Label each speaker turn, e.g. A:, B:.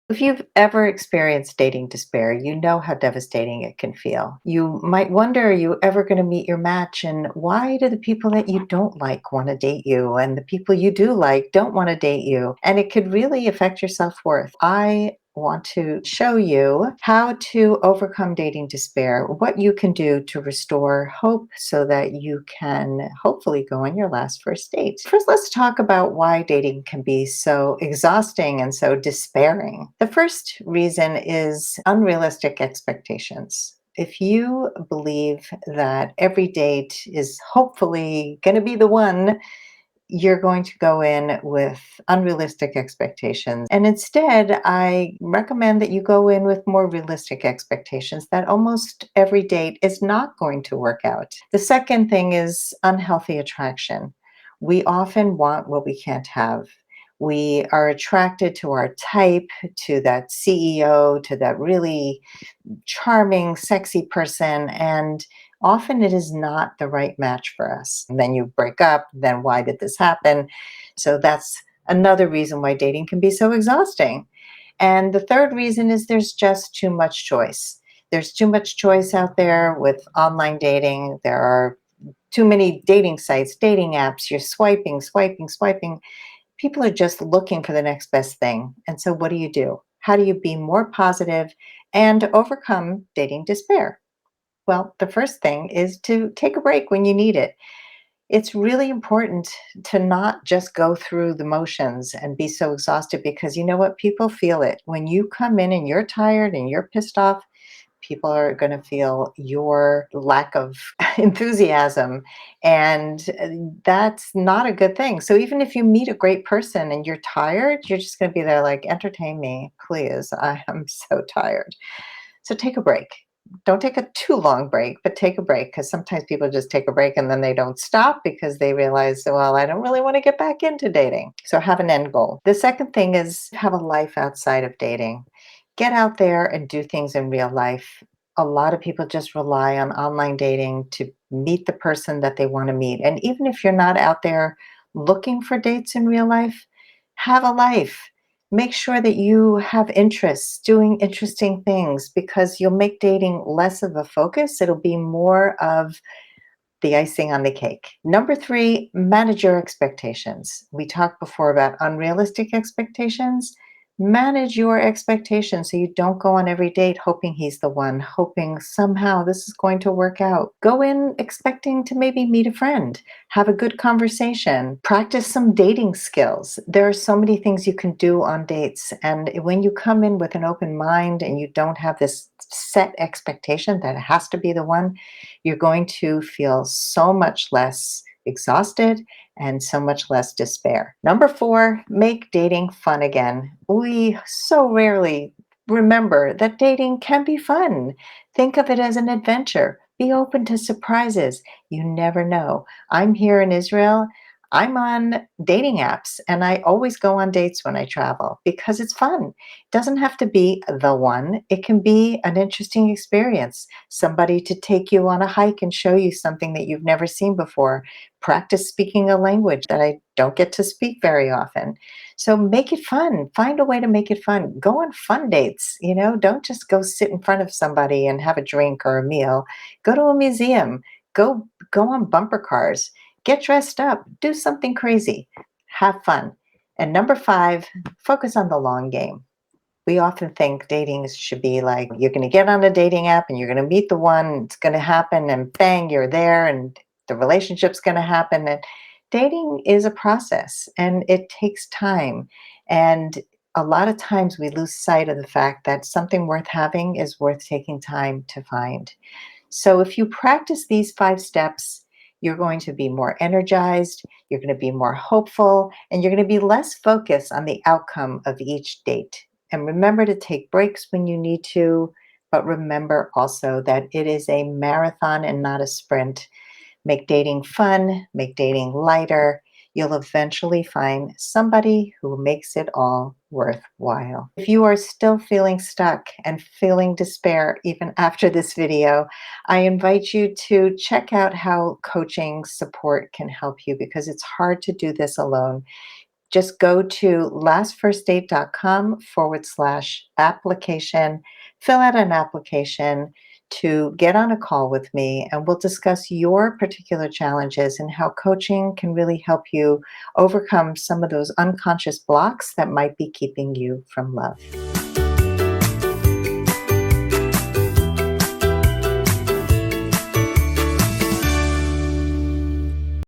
A: If you've ever experienced dating despair, you know how devastating it can feel. You might wonder, are you ever going to meet your match? And why do the people that you don't like want to date you? And the people you do like don't want to date you? And it could really affect your self worth. I want to show you how to overcome dating despair, what you can do to restore hope so that you can hopefully go on your last first date. First, let's talk about why dating can be so exhausting and so despairing. The first reason is unrealistic expectations. If you believe that every date is hopefully going to be the one, you're going to go in with unrealistic expectations. And instead, I recommend that you go in with more realistic expectations that almost every date is not going to work out. The second thing is unhealthy attraction. We often want what we can't have. We are attracted to our type, to that CEO, to that really charming, sexy person, and often it is not the right match for us. And then you break up, then why did this happen? So that's another reason why dating can be so exhausting. And the third reason is there's just too much choice. There's too much choice out there with online dating. There are too many dating sites, dating apps. You're swiping, swiping, swiping. People are just looking for the next best thing. And so, what do you do? How do you be more positive and overcome dating despair? Well, the first thing is to take a break when you need it. It's really important to not just go through the motions and be so exhausted because you know what? People feel it. When you come in and you're tired and you're pissed off, people are going to feel your lack of enthusiasm. And that's not a good thing. So even if you meet a great person and you're tired, you're just going to be there like, entertain me, please. I am so tired. So take a break. Don't take a too long break, but take a break because sometimes people just take a break and then they don't stop because they realize, well, I don't really want to get back into dating. So have an end goal. The second thing is have a life outside of dating. Get out there and do things in real life. A lot of people just rely on online dating to meet the person that they want to meet. And even if you're not out there looking for dates in real life, have a life. Make sure that you have interests, doing interesting things, because you'll make dating less of a focus. It'll be more of the icing on the cake. Number three, manage your expectations. We talked before about unrealistic expectations. Manage your expectations so you don't go on every date hoping he's the one, hoping somehow this is going to work out. Go in expecting to maybe meet a friend, have a good conversation, practice some dating skills. There are so many things you can do on dates. And when you come in with an open mind and you don't have this set expectation that it has to be the one, you're going to feel so much less exhausted and so much less despair. Number four, make dating fun again. We so rarely remember that dating can be fun. Think of it as an adventure. Be open to surprises. You never know. I'm here in Israel. I'm on dating apps and I always go on dates when I travel because it's fun. It doesn't have to be the one, it can be an interesting experience. Somebody to take you on a hike and show you something that you've never seen before. Practice speaking a language that I don't get to speak very often. So make it fun. Find a way to make it fun. Go on fun dates. Don't just go sit in front of somebody and have a drink or a meal. Go to a museum. Go on bumper cars. Get dressed up. Do something crazy. Have fun. And number five, focus on the long game. We often think dating should be like you're going to get on a dating app and you're going to meet the one, it's going to happen, and bang, you're there, and the relationship's going to happen. And dating is a process and it takes time. And a lot of times we lose sight of the fact that something worth having is worth taking time to find. So if you practice these five steps, you're going to be more energized, you're going to be more hopeful, and you're going to be less focused on the outcome of each date. And remember to take breaks when you need to, but remember also that it is a marathon and not a sprint. Make dating fun, make dating lighter. You'll eventually find somebody who makes it all worthwhile. If you are still feeling stuck and feeling despair even after this video, I invite you to check out how coaching support can help you because it's hard to do this alone. Just go to lastfirstdate.com/application, fill out an application to get on a call with me, and we'll discuss your particular challenges and how coaching can really help you overcome some of those unconscious blocks that might be keeping you from love.